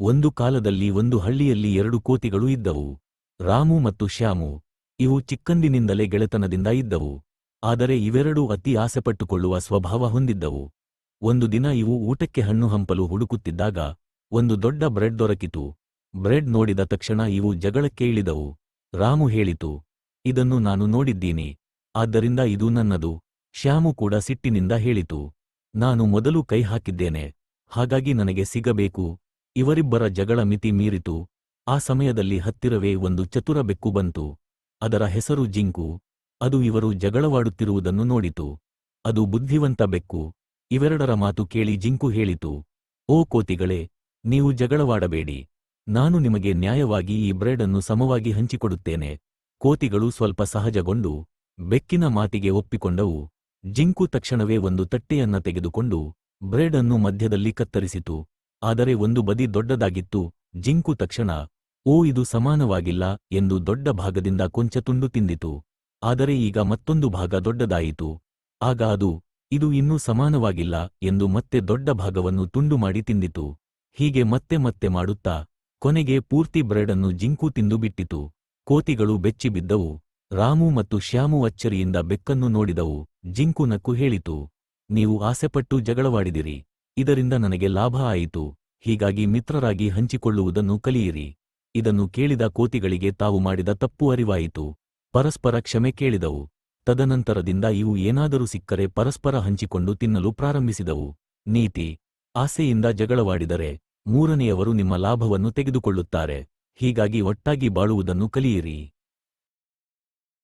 ಒಂದು ಕಾಲದಲ್ಲಿ ಒಂದು ಹಳ್ಳಿಯಲ್ಲಿ 2 ಕೋತಿಗಳು ಇದ್ದವು. ರಾಮು ಮತ್ತು ಶ್ಯಾಮು. ಇವು ಚಿಕ್ಕಂದಿನಿಂದಲೇ ಗೆಳೆತನದಿಂದ ಇದ್ದವು. ಆದರೆ ಇವೆರಡೂ ಅತಿ ಆಸೆಪಟ್ಟುಕೊಳ್ಳುವ ಸ್ವಭಾವ ಹೊಂದಿದ್ದವು. ಒಂದು ದಿನ ಇವು ಊಟಕ್ಕೆ ಹಣ್ಣು ಹಂಪಲು ಹುಡುಕುತ್ತಿದ್ದಾಗ ಒಂದು ದೊಡ್ಡ ಬ್ರೆಡ್ ದೊರಕಿತು. ಬ್ರೆಡ್ ನೋಡಿದ ತಕ್ಷಣ ಇವು ಜಗಳಕ್ಕೆ ಇಳಿದವು. ರಾಮು ಹೇಳಿತು, ಇದನ್ನು ನಾನು ನೋಡಿದ್ದೀನಿ, ಆದ್ದರಿಂದ ಇದು ನನ್ನದು. ಶ್ಯಾಮು ಕೂಡ ಸಿಟ್ಟಿನಿಂದ ಹೇಳಿತು, ನಾನು ಮೊದಲು ಕೈ ಹಾಕಿದ್ದೇನೆ, ಹಾಗಾಗಿ ನನಗೆ ಸಿಗಬೇಕು. ಇವರಿಬ್ಬರ ಜಗಳ ಮಿತಿ ಮೀರಿತು. ಆ ಸಮಯದಲ್ಲಿ ಹತ್ತಿರವೇ ಒಂದು ಚತುರ ಬೆಕ್ಕು ಬಂತು. ಅದರ ಹೆಸರು ಜಿಂಕು. ಅದು ಇವರು ಜಗಳವಾಡುತ್ತಿರುವುದನ್ನು ನೋಡಿತು. ಅದು ಬುದ್ಧಿವಂತ ಬೆಕ್ಕು. ಇವೆರಡರ ಮಾತು ಕೇಳಿ ಜಿಂಕು ಹೇಳಿತು, ಓ ಕೋತಿಗಳೇ, ನೀವು ಜಗಳವಾಡಬೇಡಿ. ನಾನು ನಿಮಗೆ ನ್ಯಾಯವಾಗಿ ಈ ಬ್ರೆಡನ್ನು ಸಮವಾಗಿ ಹಂಚಿಕೊಡುತ್ತೇನೆ. ಕೋತಿಗಳು ಸ್ವಲ್ಪ ಸಹಜಗೊಂಡು ಬೆಕ್ಕಿನ ಮಾತಿಗೆ ಒಪ್ಪಿಕೊಂಡವು. ಜಿಂಕು ತಕ್ಷಣವೇ ಒಂದು ತಟ್ಟೆಯನ್ನ ತೆಗೆದುಕೊಂಡು ಬ್ರೆಡ್ ಅನ್ನು ಮಧ್ಯದಲ್ಲಿ ಕತ್ತರಿಸಿತು. ಆದರೆ ಒಂದು ಬದಿ ದೊಡ್ಡದಾಗಿತ್ತು. ಜಿಂಕು ತಕ್ಷಣ, ಓ, ಇದು ಸಮಾನವಾಗಿಲ್ಲ ಎಂದು ದೊಡ್ಡ ಭಾಗದಿಂದ ಕೊಂಚ ತುಂಡು ತಿಂದಿತು. ಆದರೆ ಈಗ ಮತ್ತೊಂದು ಭಾಗ ದೊಡ್ಡದಾಯಿತು. ಆಗ ಅದು, ಇದು ಇನ್ನೂ ಸಮಾನವಾಗಿಲ್ಲ ಎಂದು ಮತ್ತೆ ದೊಡ್ಡ ಭಾಗವನ್ನು ತುಂಡು ಮಾಡಿ ತಿಂದಿತು. ಹೀಗೆ ಮತ್ತೆ ಮತ್ತೆ ಮಾಡುತ್ತಾ ಕೊನೆಗೆ ಪೂರ್ತಿ ಬ್ರೆಡ್ ಅನ್ನು ಜಿಂಕು ತಿಂದು ಬಿಟ್ಟಿತು. ಕೋತಿಗಳು ಬೆಚ್ಚಿಬಿದ್ದವು. ರಾಮು ಮತ್ತು ಶ್ಯಾಮು ಅಚ್ಚರಿಯಿಂದ ಬೆಕ್ಕನ್ನು ನೋಡಿದವು. ಜಿಂಕು ನಕ್ಕು ಹೇಳಿತು, ನೀವು ಆಸೆಪಟ್ಟು ಜಗಳವಾಡಿದಿರಿ, ಇದರಿಂದ ನನಗೆ ಲಾಭ ಆಯಿತು. ಹೀಗಾಗಿ ಮಿತ್ರರಾಗಿ ಹಂಚಿಕೊಳ್ಳುವುದನ್ನು ಕಲಿಯಿರಿ. ಇದನ್ನು ಕೇಳಿದ ಕೋತಿಗಳಿಗೆ ತಾವು ಮಾಡಿದ ತಪ್ಪು ಅರಿವಾಯಿತು. ಪರಸ್ಪರ ಕ್ಷಮೆ ಕೇಳಿದವು. ತದನಂತರದಿಂದ ಇವು ಏನಾದರೂ ಸಿಕ್ಕರೆ ಪರಸ್ಪರ ಹಂಚಿಕೊಂಡು ತಿನ್ನಲು ಪ್ರಾರಂಭಿಸಿದವು. ನೀತಿ: ಆಸೆಯಿಂದ ಜಗಳವಾಡಿದರೆ ಮೂರನೆಯವರು ನಿಮ್ಮ ಲಾಭವನ್ನು ತೆಗೆದುಕೊಳ್ಳುತ್ತಾರೆ. ಹೀಗಾಗಿ ಒಟ್ಟಾಗಿ ಬಾಳುವುದನ್ನು ಕಲಿಯಿರಿ.